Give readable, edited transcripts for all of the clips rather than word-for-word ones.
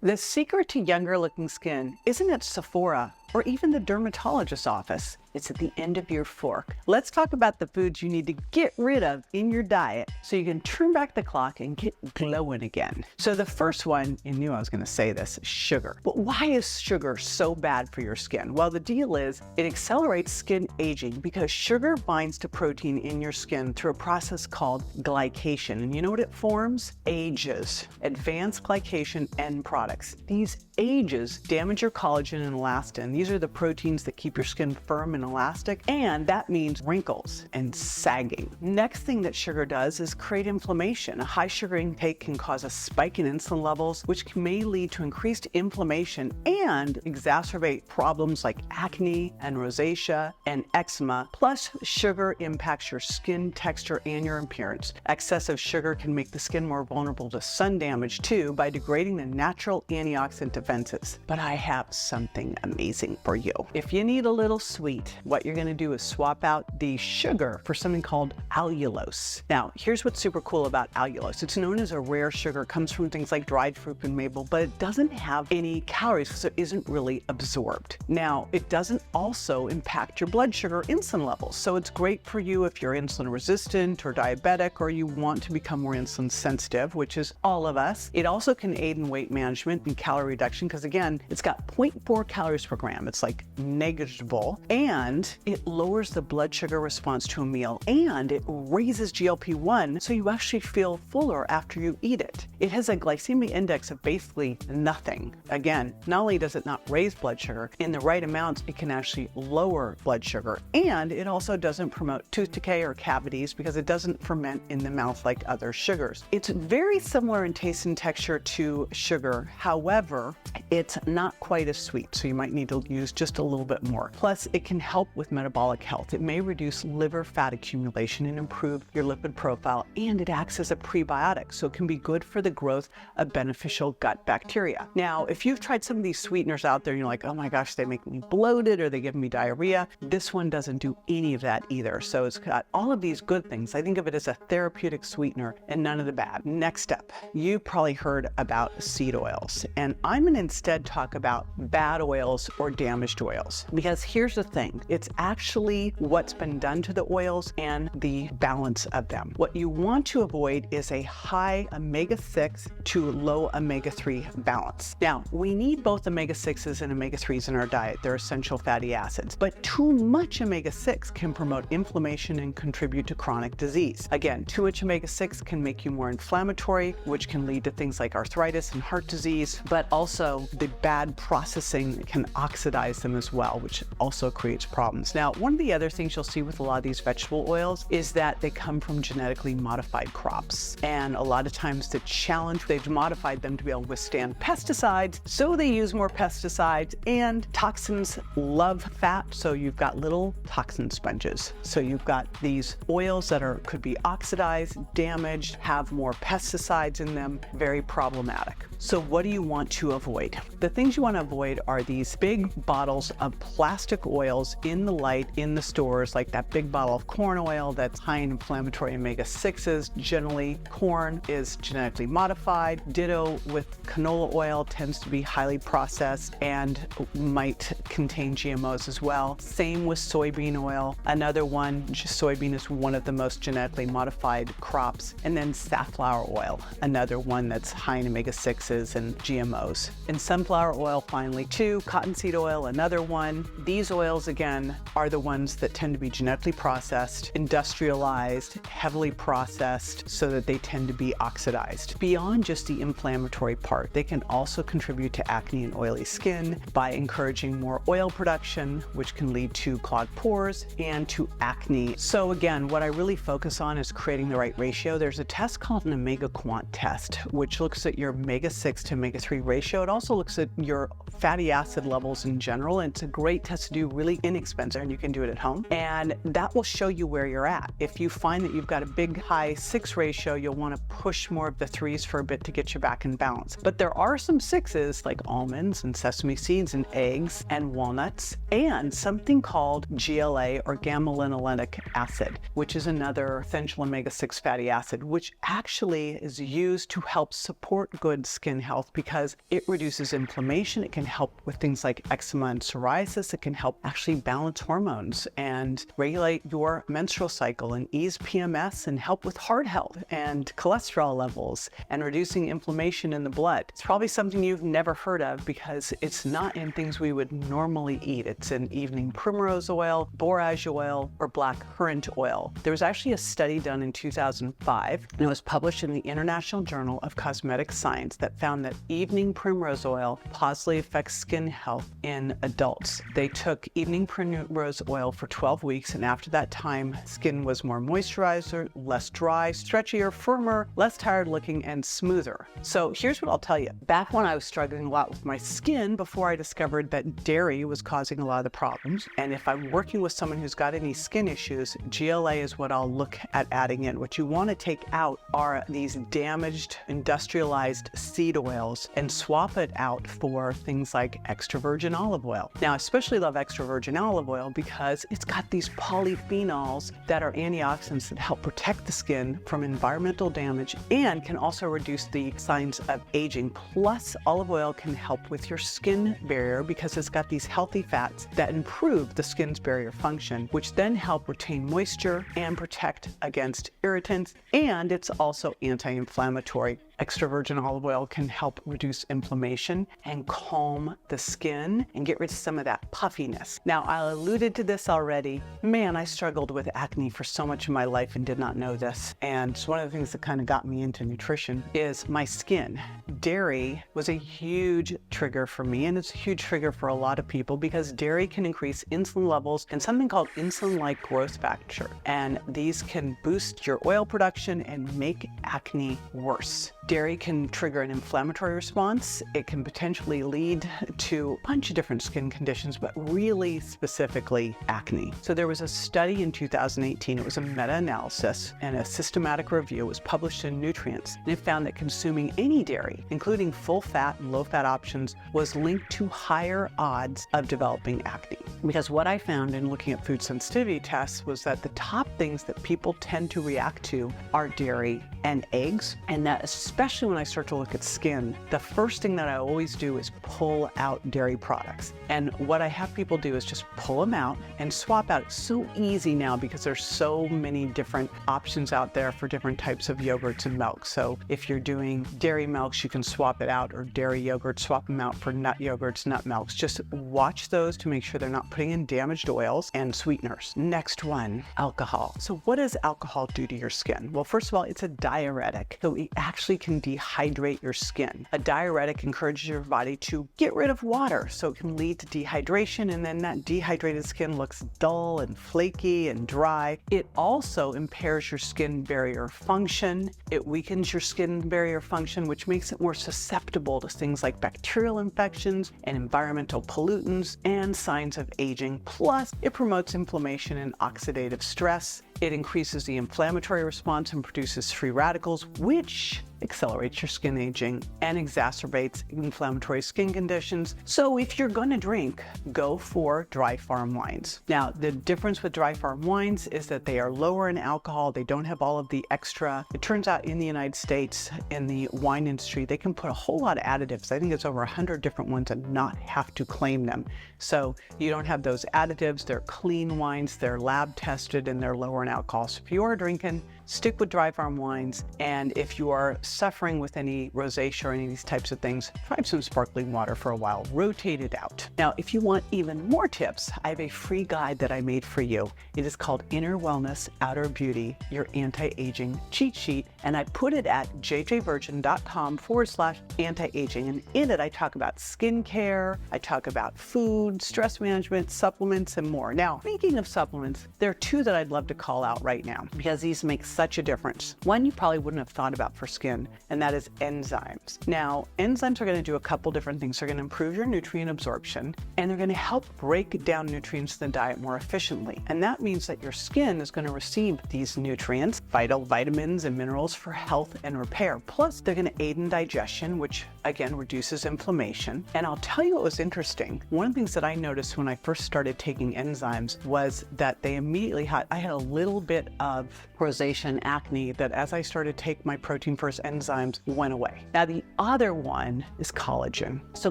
The secret to younger looking skin isn't at Sephora or even the dermatologist's office. It's at the end of your fork. Let's talk about the foods you need to get rid of in your diet so you can turn back the clock and get glowing again. So the first one, you knew I was gonna say this, sugar. But why is sugar so bad for your skin? Well, the deal is it accelerates skin aging because sugar binds to protein in your skin through a process called glycation. And you know what it forms? AGEs, advanced glycation end products. These AGEs damage your collagen and elastin. These are the proteins that keep your skin firm and elastic, and that means wrinkles and sagging. Next thing that sugar does is create inflammation. A high sugar intake can cause a spike in insulin levels, which may lead to increased inflammation and exacerbate problems like acne and rosacea and eczema. Plus, sugar impacts your skin texture and your appearance. Excessive sugar can make the skin more vulnerable to sun damage too by degrading the natural antioxidant defenses. But I have something amazing for you. If you need a little sweet, what you're gonna do is swap out the sugar for something called allulose. Now, here's what's super cool about allulose. It's known as a rare sugar, comes from things like dried fruit and maple, but it doesn't have any calories because it isn't really absorbed. Now, it doesn't also impact your blood sugar insulin levels. So it's great for you if you're insulin resistant or diabetic, or you want to become more insulin sensitive, which is all of us. It also can aid in weight management and calorie reduction because again, it's got 0.4 calories per gram. It's like negligible, and it lowers the blood sugar response to a meal, and it raises GLP-1, so you actually feel fuller after you eat it. It has a glycemic index of basically nothing. Again, not only does it not raise blood sugar, in the right amounts, it can actually lower blood sugar, and it also doesn't promote tooth decay or cavities because it doesn't ferment in the mouth like other sugars. It's very similar in taste and texture to sugar. However, it's not quite as sweet, so you might need to use just a little bit more. Plus, it can help with metabolic health. It may reduce liver fat accumulation and improve your lipid profile, and it acts as a prebiotic, so it can be good for the growth of beneficial gut bacteria. Now, if you've tried some of these sweeteners out there and you're like, oh my gosh, they make me bloated or they give me diarrhea, this one doesn't do any of that either. So it's got all of these good things. I think of it as a therapeutic sweetener and none of the bad. Next up, you've probably heard about seed oils, and I'm gonna instead talk about bad oils or damaged oils, because here's the thing, it's actually what's been done to the oils and the balance of them. What you want to avoid is a high omega-6 to low omega-3 balance. Now, we need both omega-6s and omega-3s in our diet. They're essential fatty acids, but too much omega-6 can promote inflammation and contribute to chronic disease. Again, too much omega-6 can make you more inflammatory, which can lead to things like arthritis and heart disease, but also the bad processing can oxidize them as well, which also creates problems. Now, one of the other things you'll see with a lot of these vegetable oils is that they come from genetically modified crops. And a lot of times the challenge, they've modified them to be able to withstand pesticides, so they use more pesticides, and toxins love fat, so you've got little toxin sponges. So you've got these oils that could be oxidized, damaged, have more pesticides in them, very problematic. So what do you want to avoid? The things you want to avoid are these big bottles of plastic oils in the light in the stores, like that big bottle of corn oil that's high in inflammatory omega-6s. Generally, corn is genetically modified. Ditto with canola oil, tends to be highly processed and might contain GMOs as well. Same with soybean oil. Another one, soybean is one of the most genetically modified crops. And then safflower oil, another one that's high in omega-6s and GMOs. And sunflower oil, finally, too. Cottonseed oil, another one. These oils, again, are the ones that tend to be genetically processed, industrialized, heavily processed, so that they tend to be oxidized. Beyond just the inflammatory part, they can also contribute to acne and oily skin by encouraging more oil production, which can lead to clogged pores and to acne. So again, what I really focus on is creating the right ratio. There's a test called an omega quant test, which looks at your omega-6 to omega-3 ratio. It also looks at your fatty acid levels in general, and it's a great test to do, really inexpensive, and you can do it at home. And that will show you where you're at. If you find that you've got a big high 6 ratio, you'll want to push more of the 3s for a bit to get you back in balance. But there are some 6s like almonds and sesame seeds and eggs and in walnuts, and something called GLA or gamma linolenic acid, which is another essential omega-6 fatty acid, which actually is used to help support good skin health because it reduces inflammation. It can help with things like eczema and psoriasis. It can help actually balance hormones and regulate your menstrual cycle and ease PMS and help with heart health and cholesterol levels and reducing inflammation in the blood. It's probably something you've never heard of because it's not in things we would normally eat. It's in evening primrose oil, borage oil, or black currant oil. There was actually a study done in 2005, and it was published in the International Journal of Cosmetic Science that found that evening primrose oil positively affects skin health in adults. They took evening primrose oil for 12 weeks, and after that time, skin was more moisturized, less dry, stretchier, firmer, less tired looking, and smoother. So here's what I'll tell you. Back when I was struggling a lot with my skin before I discovered that dairy was causing a lot of the problems, and if I'm working with someone who's got any skin issues, GLA is what I'll look at adding in. What you want to take out are these damaged, industrialized seed oils and swap it out for things like extra virgin olive oil. Now, I especially love extra virgin olive oil because it's got these polyphenols that are antioxidants that help protect the skin from environmental damage and can also reduce the signs of aging. Plus, olive oil can help with your skin barrier because it's got these healthy fats that improve the skin's barrier function, which then help retain moisture and protect against irritants, and it's also anti-inflammatory. Extra virgin olive oil can help reduce inflammation and calm the skin and get rid of some of that puffiness. Now, I alluded to this already. Man, I struggled with acne for so much of my life and did not know this. And it's one of the things that kind of got me into nutrition is my skin. Dairy was a huge trigger for me, and it's a huge trigger for a lot of people because dairy can increase insulin levels and something called insulin-like growth factor. And these can boost your oil production and make acne worse. Dairy can trigger an inflammatory response. It can potentially lead to a bunch of different skin conditions, but really specifically acne. So there was a study in 2018. It was a meta-analysis and a systematic review. It was published in Nutrients, and it found that consuming any dairy, including full-fat and low-fat options, was linked to higher odds of developing acne. Because what I found in looking at food sensitivity tests was that the top things that people tend to react to are dairy and eggs, and that especially when I start to look at skin, the first thing that I always do is pull out dairy products. And what I have people do is just pull them out and swap out. It's so easy now because there's so many different options out there for different types of yogurts and milk. So if you're doing dairy milks, you can swap it out, or dairy yogurt, swap them out for nut yogurts, nut milks. Just watch those to make sure they're not putting in damaged oils and sweeteners. Next one, alcohol. So what does alcohol do to your skin? Well, first of all, it's a diuretic. So it actually can dehydrate your skin. A diuretic encourages your body to get rid of water, so it can lead to dehydration, and then that dehydrated skin looks dull and flaky and dry. It also impairs your skin barrier function. It weakens your skin barrier function, which makes it more susceptible to things like bacterial infections and environmental pollutants and signs of aging. Plus, it promotes inflammation and oxidative stress. It increases the inflammatory response and produces free radicals, which accelerates your skin aging and exacerbates inflammatory skin conditions. So if you're going to drink, go for dry farm wines. Now, the difference with dry farm wines is that they are lower in alcohol. They don't have all of the extra. It turns out in the United States, in the wine industry, they can put a whole lot of additives. I think it's over 100 different ones and not have to claim them. So you don't have those additives. They're clean wines. They're lab tested and they're lower in alcohol. So if you are drinking, stick with dry farm wines. And if you are suffering with any rosacea or any of these types of things, try some sparkling water for a while. Rotate it out. Now, if you want even more tips, I have a free guide that I made for you. It is called Inner Wellness, Outer Beauty, Your Anti-Aging Cheat Sheet. And I put it at jjvirgin.com/anti-aging. And in it, I talk about skincare, I talk about food, stress management, supplements, and more. Now, speaking of supplements, there are two that I'd love to call out right now because these make such a difference. One you probably wouldn't have thought about for skin, and that is enzymes. Now, enzymes are going to do a couple different things. They're going to improve your nutrient absorption, and they're going to help break down nutrients in the diet more efficiently. And that means that your skin is going to receive these nutrients, vital vitamins and minerals for health and repair. Plus, they're going to aid in digestion, which again reduces inflammation. And I'll tell you what was interesting. One of the things that I noticed when I first started taking enzymes was that they immediately had, I had a little bit of rosacea and acne that as I started to take my protein first enzymes went away. Now the other one is collagen. So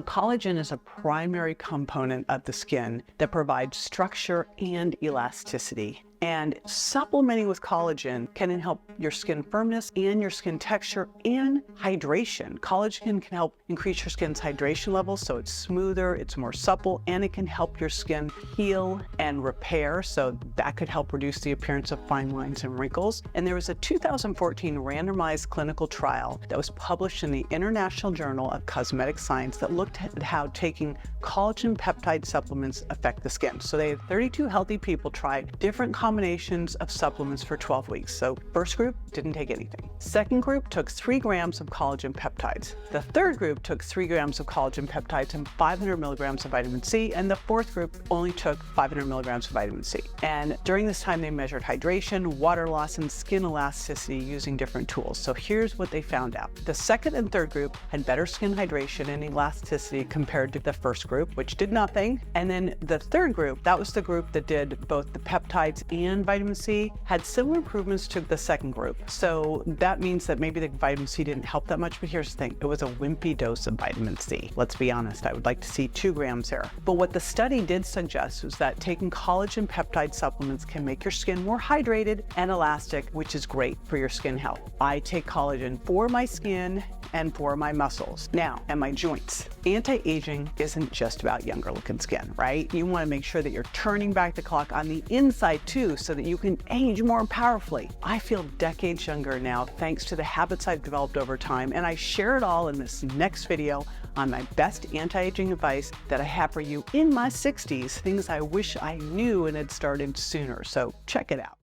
collagen is a primary component of the skin that provides structure and elasticity. And supplementing with collagen can help your skin firmness and your skin texture and hydration. Collagen can help increase your skin's hydration levels so it's smoother, it's more supple, and it can help your skin heal and repair. So that could help reduce the appearance of fine lines and wrinkles. And there was a 2014 randomized clinical trial that was published in the International Journal of Cosmetic Science that looked at how taking collagen peptide supplements affect the skin. So they had 32 healthy people try different combinations of supplements for 12 weeks. So first group didn't take anything. Second group took 3 grams of collagen peptides. The third group took 3 grams of collagen peptides and 500 milligrams of vitamin C. And the fourth group only took 500 milligrams of vitamin C. And during this time, they measured hydration, water loss, and skin elasticity using different tools. So here's what they found out. The second and third group had better skin hydration and elasticity compared to the first group, which did nothing. And then the third group, that was the group that did both the peptides and vitamin C, had similar improvements to the second group. So that means that maybe the vitamin C didn't help that much, but here's the thing, it was a wimpy dose of vitamin C. Let's be honest, I would like to see 2 grams here. But what the study did suggest was that taking collagen peptide supplements can make your skin more hydrated and elastic, which is great for your skin health. I take collagen for my skin and for my muscles. Now, and my joints. Anti-aging isn't just about younger looking skin, right? You want to make sure that you're turning back the clock on the inside too, so that you can age more powerfully. I feel decades younger now thanks to the habits I've developed over time, and I share it all in this next video on my best anti-aging advice that I have for you in my 60s, things I wish I knew and had started sooner. So check it out.